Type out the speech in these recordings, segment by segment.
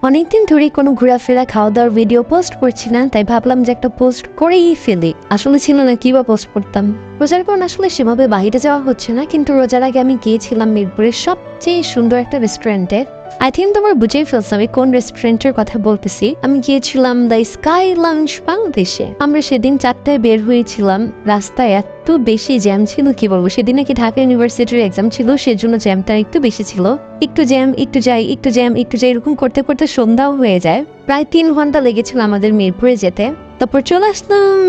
অনেকদিন ধরে কোনো ঘোরাফেরা খাওয়া দাওয়ার ভিডিও পোস্ট করছি না, তাই ভাবলাম যে একটা পোস্ট করেই ফেলি। আসলে ছিল না কি বা পোস্ট করতাম। রোজার পর আসলে সেভাবে বাইরে যাওয়া হচ্ছে না, কিন্তু রোজার আগে আমি গিয়েছিলাম মিরপুরের সবচেয়ে সুন্দর একটা রেস্টুরেন্টে। আই থিঙ্ক তোমার বুঝেই ফেলছো আমি কোন রেস্টুরেন্টের কথা বলতেছি। আমি গিয়েছিলাম দ্য স্কাই লাউঞ্জ বাংলাদেশে। আমরা সেদিন 4টায় বের হয়েছিলাম। রাস্তায় এত বেশি জ্যাম ছিল কি বলবো। সেদিন নাকি ঢাকা ইউনিভার্সিটির এক্সাম ছিল, সেজন্য জ্যামটা একটু বেশি ছিল। একটু জ্যাম, একটু যাই, একটু জ্যাম, একটু যাই, এরকম করতে করতে সন্ধ্যাও হয়ে যায়। প্রায় 3 ঘন্টা লেগেছিল আমাদের মিরপুরে যেতে। তারপর চলে আসলাম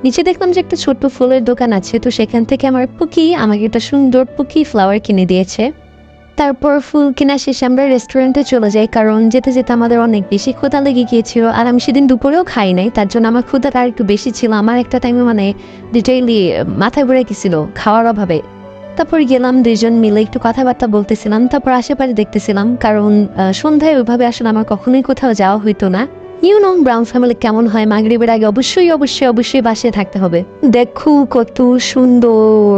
নিচে, দেখলাম যে একটা ছোট্ট ফুলের দোকান আছে, তো সেখান থেকে আমার পুকি আমাকে একটা সুন্দর পুকি ফ্লাওয়ার কিনে দিয়েছে। তারপর ফুল কেনা শেষে আমরা রেস্টুরেন্টে চলে যাই, কারণ যেতে যেতে আমাদের অনেক বেশি ক্ষুধা লেগে গিয়েছিল। আর আমি সেদিন দুপুরেও খাই নাই, তার জন্য আমার ক্ষুধাটা আর একটু বেশি ছিল। আমার একটা টাইমে ডিটেইলি মাথায় ঘুরে গেছিল খাওয়ার অভাবে। তারপর গেলাম, 2জন মিলে একটু কথাবার্তা বলতেছিলাম, তারপর আশেপাশে দেখতেছিলাম, কারণ সন্ধ্যায় ওইভাবে আসলে আমার কখনোই কোথাও যাওয়া হইতো না। ব্রাউন ফ্যামিলি কেমন হয়, মাগরিবের আগে অবশ্যই অবশ্যই অবশ্যই বাসায় থাকতে হবে। দেখো কত সুন্দর।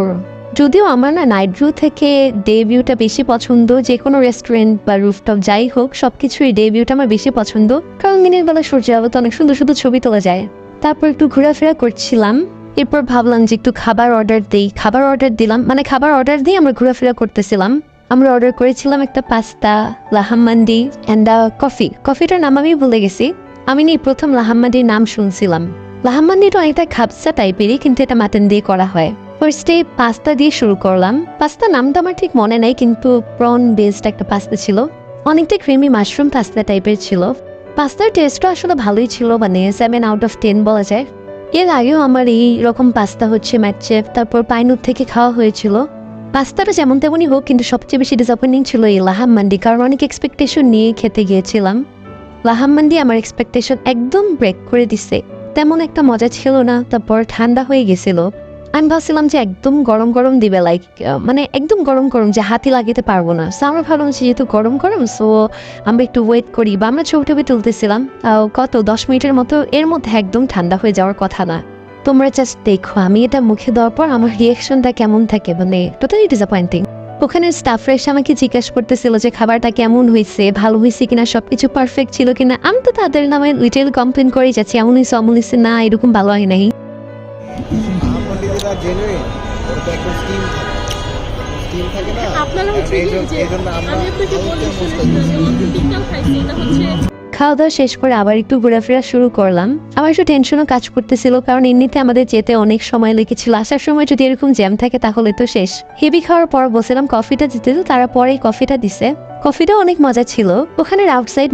যদিও আমার না নাইট ভিউ থেকে ডে ভিউটা বেশি পছন্দ। যে কোনো রেস্টুরেন্ট বা রুফটপ যাই হোক, সবকিছুই ডে ভিউটা আমার বেশি পছন্দ, কারণ দিনের বেলা সূর্যের আলোতে অনেক সুন্দর সুন্দর ছবি তোলা যায়। তারপর একটু ঘোরাফেরা করছিলাম, এরপর ভাবলাম যে একটু খাবার অর্ডার দিই। খাবার অর্ডার দিলাম, খাবার অর্ডার দিয়ে আমরা ঘোরাফেরা করতেছিলাম। আমরা অর্ডার করেছিলাম একটা পাস্তা, লাহাম্মান্ডি অ্যান্ড কফি। কফিটার নাম আমি ভুলে গেছি। আমি প্রথম লাহাম্মান্ডির নাম শুনছিলাম। লাহাম্মান্ডিটা অনেকটা খাবসা টাইপেরই, কিন্তু এটা মাটন দিয়ে করা হয়। ফার্স্টে পাস্তা দিয়ে শুরু করলাম। পাস্তা নামটা আমার ঠিক মনে নাই, কিন্তু প্রন বেসড একটা পাস্তা ছিল। অনেকটা ক্রিমি মাশরুম পাস্তা টাইপের ছিল। পাস্তার টেস্টও আসলে ভালোই ছিল, 7 আউট অফ 10 বলা যায়। এর আগেও আমার এই রকম পাস্তা ম্যাটচেফ, তারপর পাইনুর থেকে খাওয়া হয়েছিল। পাস্তাটা যেমন তেমনই হোক, কিন্তু সবচেয়ে বেশি ডিসঅ্যাপয়েন্টিং ছিল এই লাহাম্মান্ডি, কারণ অনেক এক্সপেকটেশন নিয়ে খেতে গিয়েছিলাম। লাহাম্মান্ডি আমার এক্সপেকটেশন একদম ব্রেক করে দিছে। তেমন একটা মজা ছিল না। তারপর ঠান্ডা হয়ে গেছিল। আমি ভাবছিলাম যে একদম গরম গরম দিবে, একদম গরম গরম, যে হাতি লাগাতে পারবো না। সো আমরা ভাবলাম যেহেতু গরম গরম, সো আমরা একটু ওয়েট করি, বা আমরা ছবি টবি তুলতেছিলাম। 10 মিনিটের মতো, এর মধ্যে একদম ঠান্ডা হয়ে যাওয়ার কথা না। তোমরা জাস্ট দেখো আমি এটা মুখে দেওয়ার পর আমার রিয়াকশনটা কেমন থাকে, টোটালি ডিসঅ্যাপয়েন্টিং। ওখানে স্টাফরা এসে আমাকে জিজ্ঞাসা করতেছিল যে খাবারটা কেমন হয়েছে, ভালো হয়েছে কিনা, সবকিছু পারফেক্ট ছিল কিনা। আমি তো তাদের নামে লিটেল কমপ্লেন করেই যাচ্ছি, এমন হয়েছে না, এরকম ভালো হয় নাই। খাওয়া দাওয়া শেষ করে আবার একটু ঘোরাফেরা শুরু করলাম। আমার একটু টেনশনও কাজ করতেছিল, কারণ এমনিতে আমাদের যেতে অনেক সময় লেগেছিল। আসার সময় যদি এরকম জ্যাম থাকে তাহলে তো শেষ। হেভি খাওয়ার পর বসেলাম কফিটা দিতে, তারা পরে কফিটা দিছে। কফিটা অনেক মজা ছিল। ওখানে আউটসাইড